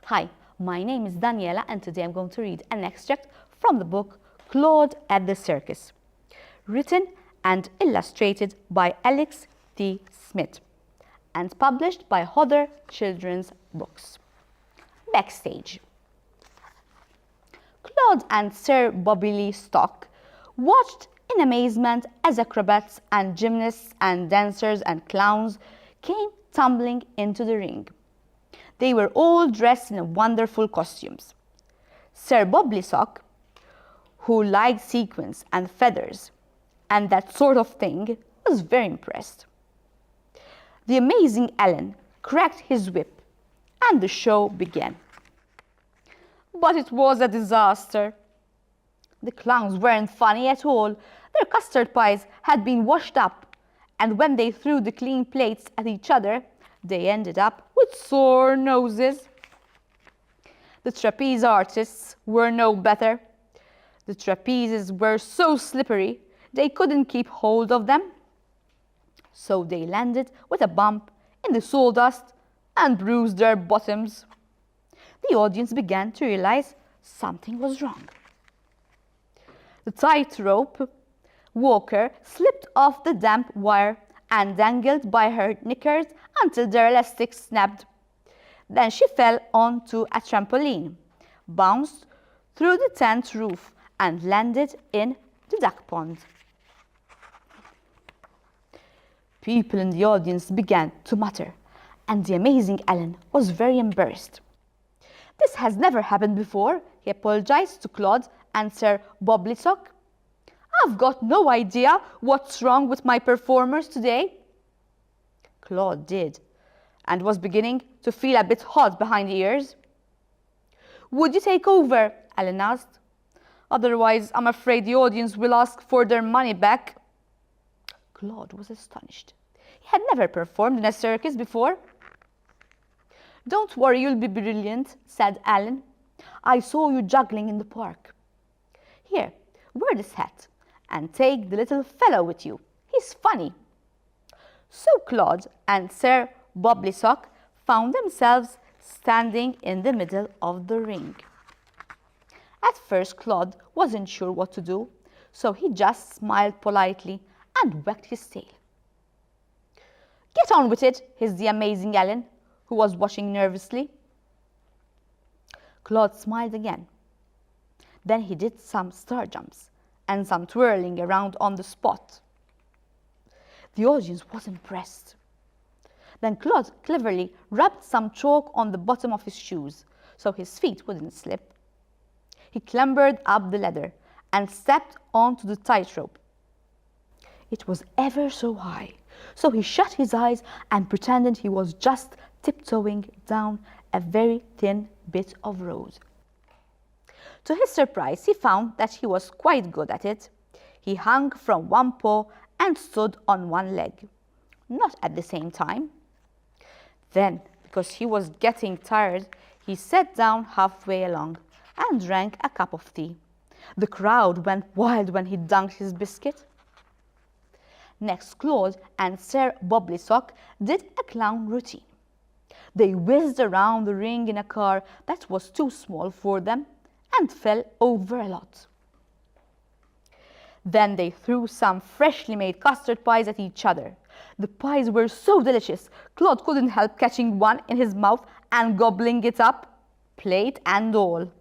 Hi, my name is Daniela and today I'm going to read an extract from the book Claude at the Circus, written and illustrated by Alex T. Smith and published by Hodder Children's Books. Backstage. Claude and Sir Bobby Lee Stock watched in amazement as acrobats and gymnasts and dancers and clowns came tumbling into the ring. They were all dressed in wonderful costumes. Sir Bobby Sock, who liked sequins and feathers and that sort of thing, was very impressed. The amazing Alan cracked his whip and the show began. But it was a disaster. The clowns weren't funny at all. Their custard pies had been washed up, and when they threw the clean plates at each other, they ended up with sore noses. The trapeze artists were no better. The trapezes were so slippery they couldn't keep hold of them. So they landed with a bump in the sawdust and bruised their bottoms. The audience began to realize something was wrong. The tightrope walker slipped off the damp wire and dangled by her knickers until their elastic snapped. Then she fell onto a trampoline, bounced through the tent roof and landed in the duck pond. People in the audience began to mutter, and the amazing Alan was very embarrassed. This has never happened before, he apologized to Claude and Sir Bobby Sock. I've got no idea what's wrong with my performers today. Claude did, and was beginning to feel a bit hot behind the ears. Would you take over? Alan asked. Otherwise, I'm afraid the audience will ask for their money back. Claude was astonished. He had never performed in a circus before. Don't worry, you'll be brilliant, said Alan. I saw you juggling in the park. Here, wear this hat and take the little fellow with you. He's funny. So Claude and Sir Bobby Sock found themselves standing in the middle of the ring. At first, Claude wasn't sure what to do, so he just smiled politely and wagged his tail. Get on with it, hissed the amazing Alan, who was watching nervously. Claude smiled again. Then he did some star jumps and some twirling around on the spot. The audience was impressed. Then Claude cleverly rubbed some chalk on the bottom of his shoes so his feet wouldn't slip. He clambered up the ladder and stepped onto the tightrope. It was ever so high, so he shut his eyes and pretended he was just tiptoeing down a very thin bit of road. To his surprise, he found that he was quite good at it. He hung from one paw and stood on one leg, not at the same time. Then, because he was getting tired, he sat down halfway along and drank a cup of tea. The crowd went wild when he dunked his biscuit. Next, Claude and Sir Bobby Sock did a clown routine. They whizzed around the ring in a car that was too small for them and fell over a lot. Then they threw some freshly made custard pies at each other. The pies were so delicious, Claude couldn't help catching one in his mouth and gobbling it up, plate and all.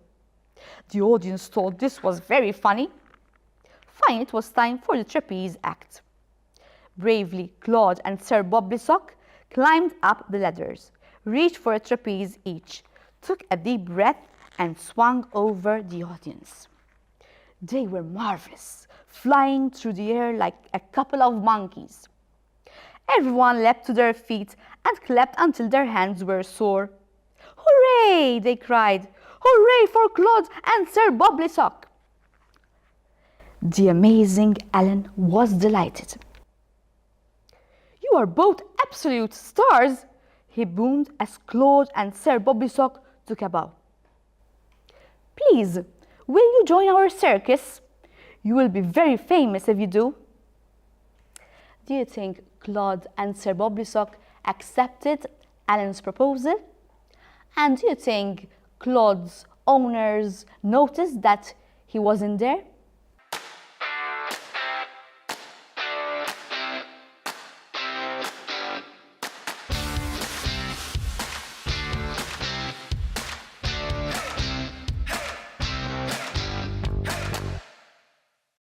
The audience thought this was very funny. Finally, it was time for the trapeze act. Bravely, Claude and Sir Bobby Sock climbed up the ladders, reached for a trapeze each, took a deep breath and swung over the audience. They were marvelous, flying through the air like a couple of monkeys. Everyone leapt to their feet and clapped until their hands were sore. Hooray! They cried. Hooray for Claude and Sir Bobby Sock! The amazing Alan was delighted. You are both absolute stars, he boomed as Claude and Sir Bobby Sock took a bow. Please, will you join our circus? You will be very famous if you do. Do you think Claude and Sir Bobby Sock accepted Alan's proposal? And do you think Claude's owners noticed that he wasn't there,